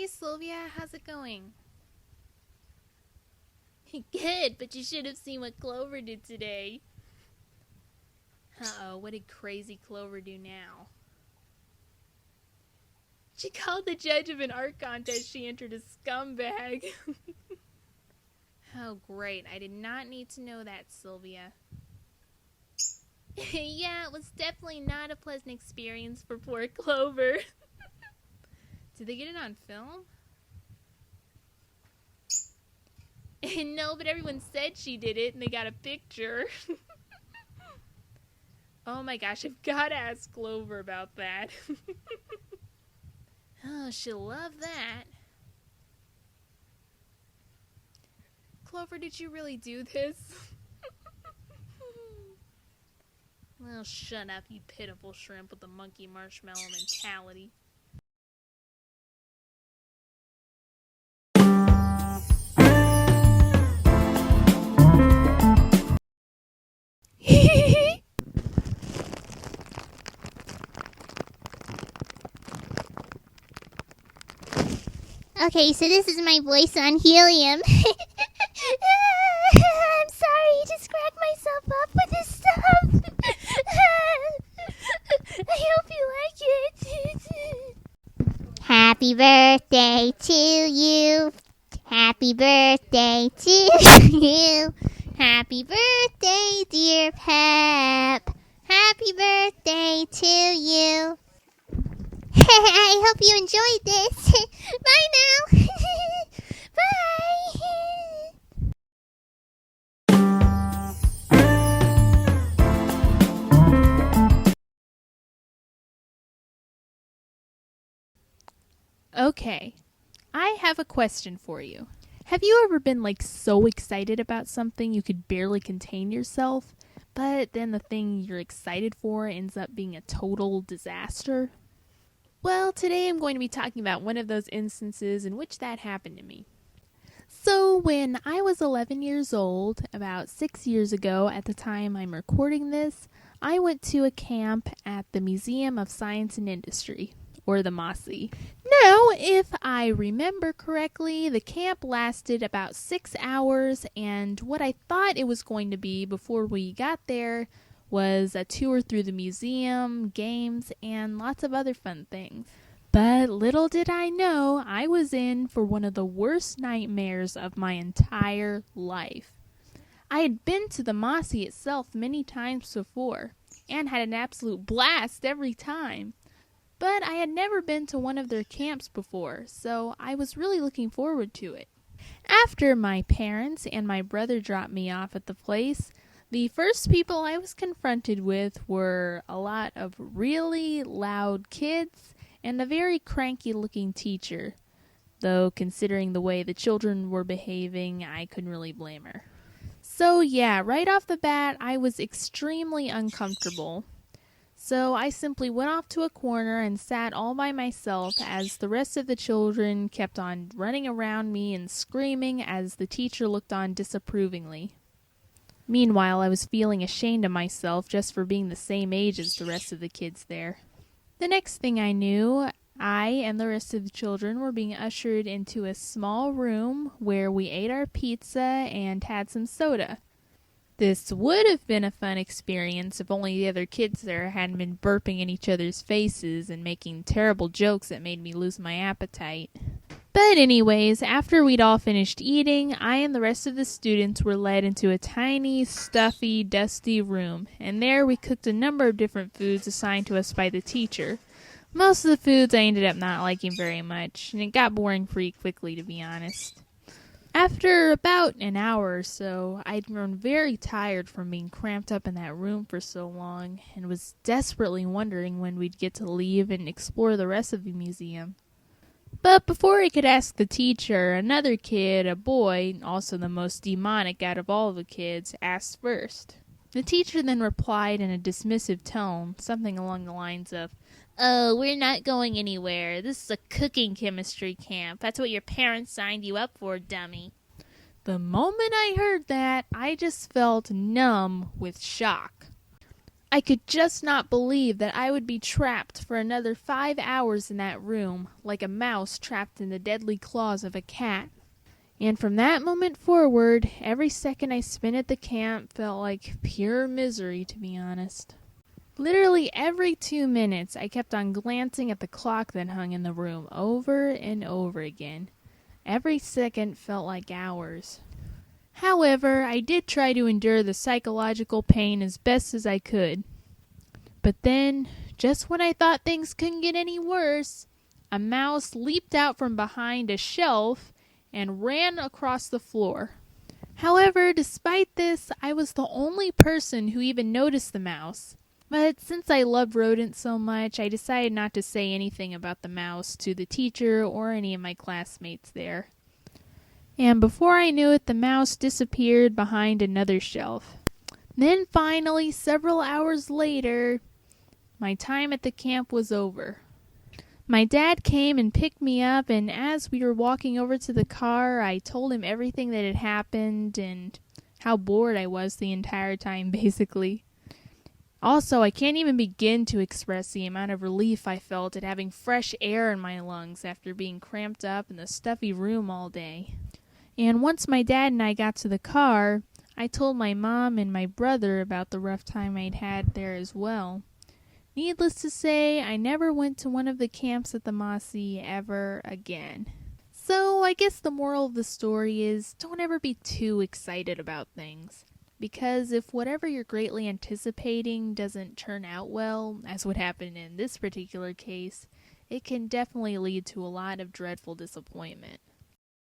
Hey Sylvia, how's it going? Good, but you should have seen what Clover did today. Uh-oh, what did crazy Clover do now? She called the judge of an art contest she entered a scumbag. Oh, great. I did not need to know that, Sylvia. Yeah, it was definitely not a pleasant experience for poor Clover. Did they get it on film? No, but everyone said she did it and they got a picture. Oh my gosh, I've got to ask Clover about that. Oh, she'll love that. Clover, did you really do this? Well, shut up, you pitiful shrimp with the monkey marshmallow mentality. Okay, so this is my voice on helium. I'm sorry to crack myself up with this stuff. I hope you like it. Happy birthday to you. Happy birthday to you. Happy birthday, dear Pep. Happy birthday to you. I hope you enjoyed this. Bye now. Bye. Okay, I have a question for you. Have you ever been so excited about something you could barely contain yourself, but then the thing you're excited for ends up being a total disaster? Well, today I'm going to be talking about one of those instances in which that happened to me. So, when I was 11 years old, about 6 years ago at the time I'm recording this, I went to a camp at the Museum of Science and Industry, or the MOSSI. Now, if I remember correctly, the camp lasted about 6 hours, and what I thought it was going to be before we got there was a tour through the museum, games, and lots of other fun things. But little did I know, I was in for one of the worst nightmares of my entire life. I had been to the MOSSI itself many times before, and had an absolute blast every time. But I had never been to one of their camps before, so I was really looking forward to it. After my parents and my brother dropped me off at the place, the first people I was confronted with were a lot of really loud kids and a very cranky-looking teacher. Though, considering the way the children were behaving, I couldn't really blame her. So yeah, right off the bat, I was extremely uncomfortable. So I simply went off to a corner and sat all by myself as the rest of the children kept on running around me and screaming as the teacher looked on disapprovingly. Meanwhile, I was feeling ashamed of myself just for being the same age as the rest of the kids there. The next thing I knew, I and the rest of the children were being ushered into a small room where we ate our pizza and had some soda. This would have been a fun experience if only the other kids there hadn't been burping in each other's faces and making terrible jokes that made me lose my appetite. But anyways, after we'd all finished eating, I and the rest of the students were led into a tiny, stuffy, dusty room, and there we cooked a number of different foods assigned to us by the teacher. Most of the foods I ended up not liking very much, and it got boring pretty quickly, to be honest. After about an hour or so, I'd grown very tired from being cramped up in that room for so long, and was desperately wondering when we'd get to leave and explore the rest of the museum. But before I could ask the teacher, another kid, a boy, also the most demonic out of all the kids, asked first. The teacher then replied in a dismissive tone, something along the lines of, "Oh, we're not going anywhere. This is a cooking chemistry camp. That's what your parents signed you up for, dummy." The moment I heard that, I just felt numb with shock. I could just not believe that I would be trapped for another 5 hours in that room, like a mouse trapped in the deadly claws of a cat. And from that moment forward, every second I spent at the camp felt like pure misery, to be honest. Literally every 2 minutes, I kept on glancing at the clock that hung in the room over and over again. Every second felt like hours. However, I did try to endure the psychological pain as best as I could. But then, just when I thought things couldn't get any worse, a mouse leaped out from behind a shelf and ran across the floor. However, despite this, I was the only person who even noticed the mouse. But since I love rodents so much, I decided not to say anything about the mouse to the teacher or any of my classmates there. And before I knew it, the mouse disappeared behind another shelf. Then finally, several hours later, my time at the camp was over. My dad came and picked me up, and as we were walking over to the car, I told him everything that had happened and how bored I was the entire time, basically. Also, I can't even begin to express the amount of relief I felt at having fresh air in my lungs after being cramped up in the stuffy room all day. And once my dad and I got to the car, I told my mom and my brother about the rough time I'd had there as well. Needless to say, I never went to one of the camps at the Mossy ever again. So I guess the moral of the story is don't ever be too excited about things. Because if whatever you're greatly anticipating doesn't turn out well, as would happen in this particular case, it can definitely lead to a lot of dreadful disappointment.